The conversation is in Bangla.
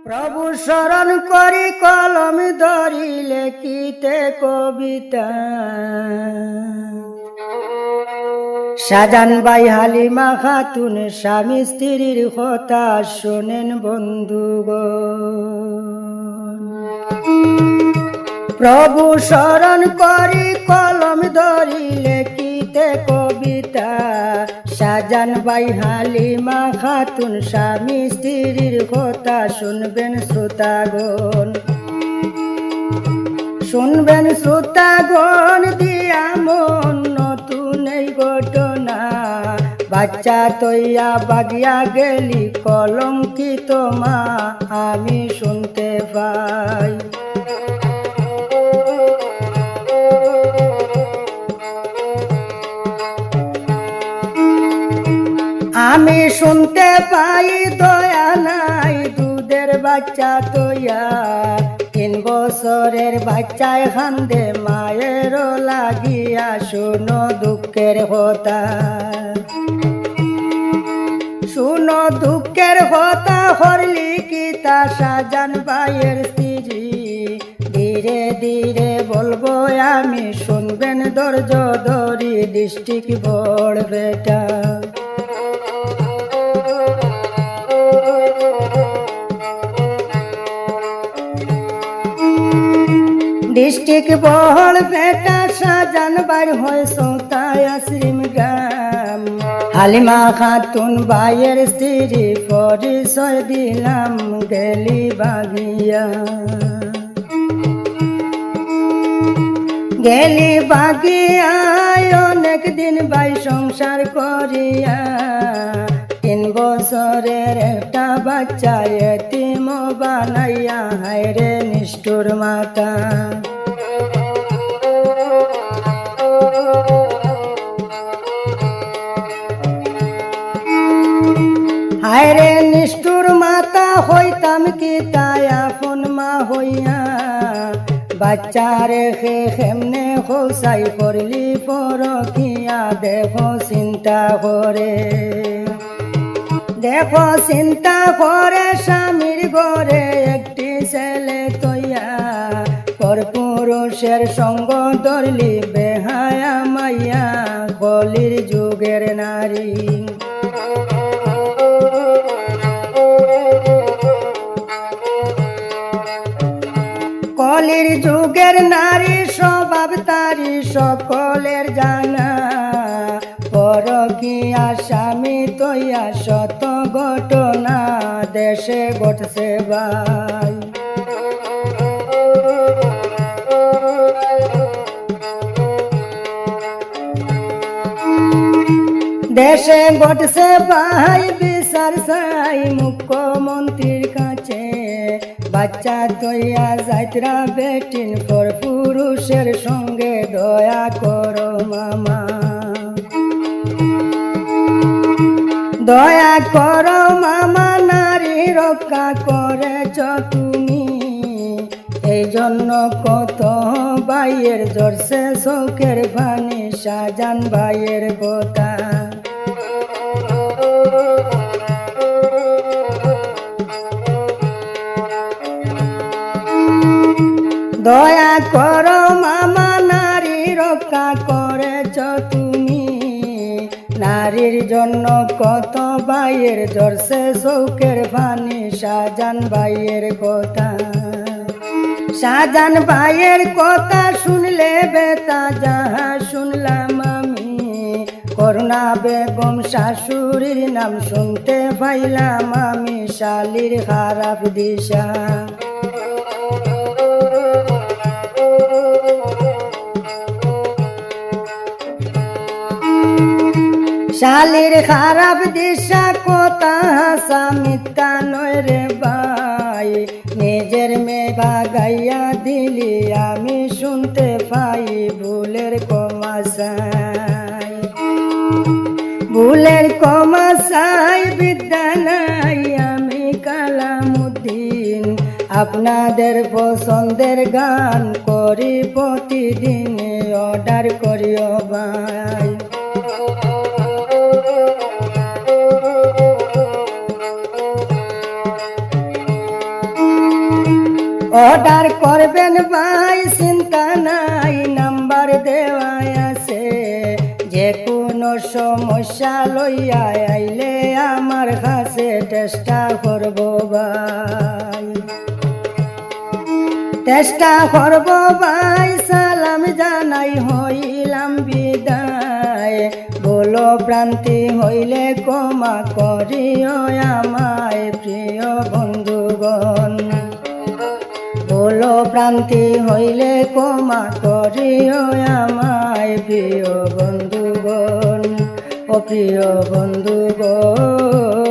প্রভু শরণ করি কলম ধরি লেখিতে কবিতা। শাহজাহান বাই হালিমা খাতুন স্বামী স্ত্রীর কথা শোনেন বন্ধুগণ। প্রভু শরণ করি কলম ধরি লেখিতে কবিতা। শাহজাহান বাই হালিমা খাতুন স্বামী স্ত্রীর কথা শুনবেন শ্রোতাগণ, শুনবেন শ্রোতাগণ দিয়া মন নতুন এই ঘটনা। বাচ্চা তৈয়া বাগিয়া গেলি কলঙ্কিত মা আমি শুনতে পাই। আমি শুনতে পাই দয়া নাই দুধের বাচ্চা তৈয়া। 3 বছরের বাচ্চায় খান্দে মায়ের লাগিয়া, শুনো দুঃখের কথা, শুনো দুঃখের কথা। হরলি কিতা শাহজাহান ভাইয়ের স্ত্রী, ধীরে ধীরে বলবো আমি শুনবেন ধৈর্য ধরি। ডিস্ট্রিক্ট বড় বেটা ডিস্ট্রিক্ট বড় বেটা শাহজাহান ভাইয়ের হয় সৌতায় আশ্রিম গ্রাম। হালিমা খাতুন ভাইয়ের স্ত্রী পরিচয় দিলাম গেলি বাগিয়া। গেলি বাগিয়ায় অনেক দিন ভাই সংসার করিয়া। 3 বছরের একটা বাচ্চা এতিম বানাইয়া, হায়রে নিষ্ঠুর মাতা। হায়রে নিষ্ঠুর মাতা, হইতাম কি তাই আপন মা হইয়া। বাচ্চা রেখে কেমনে খোসাই করলি পরকিয়া। দেখো চিন্তা করে, দেখো চিন্তা করে স্বামীর ঘরে একটি ছেলে তৈয়া। পর পুরুষের সঙ্গ ধরলি বেহায়া মাইয়া, কলির যুগের নারী। কলির যুগের নারী স্বভাব তারি সকলের জানা। পরকিয়া স্বামী তৈয়া শত ঘটনা দেশে ঘটছে ভাই। দেশে ঘটছে ভাই, বিচার চাই মুখ্যমন্ত্রীর কাছে। বাচ্চা তৈয়া যাত্রা বেটিন পর পুরুষের সঙ্গে দয়া করো মামা, দয়া করো মামা। নারী রক্ষা করেছ তুমি, এই জন্য কত ভাইয়ের জোরসে চোখের পানি। শাহজাহান ভাইয়ের কথা, দয়া করো মামা। নারী রক্ষা করেছ তুমি, নারীর জন্য কত ভাইয়ের জোরসে চোখের পানি। শাহজাহান ভাইয়ের কথা, শাহজাহান ভাইয়ের কথা শুনলে বেতা যাহা শুনলাম আমি। করুণা বেগম শাশুড়ির নাম শুনতে পাইলাম আমি, শালির খারাপ দিশা। শালির খারাপ দিশা কথা হাসা মিথ্যা নয় রে ভাই। নিজের মেয়ে ভাগাইয়া দিলি আমি শুনতে পাই ভুলের কমাশাই, ভুলের কমাশাই। বিদ্যা নাই আমি কালামুদ্দিন, আপনাদের পছন্দের গান করি প্রতিদিন। অর্ডার করিও ভাই। অর্ডার করবেন ভাই চিন্তা নাই নাম্বার দেওয়া আছে যে কোনো সমস্যা লইয়া আইলে আমার কাছে চেষ্টা করব ভাই চেষ্টা করব ভাই সালাম জানাই হইলাম বিদায় বলো ভ্রান্তি হইলে ক্ষমা করিও আমায় প্রিয় বন্ধুগণ বলো ভ্রান্তি হইলে ক্ষমা করিও আমায় প্রিয় বন্ধুগণ ও প্রিয় বন্ধুগণ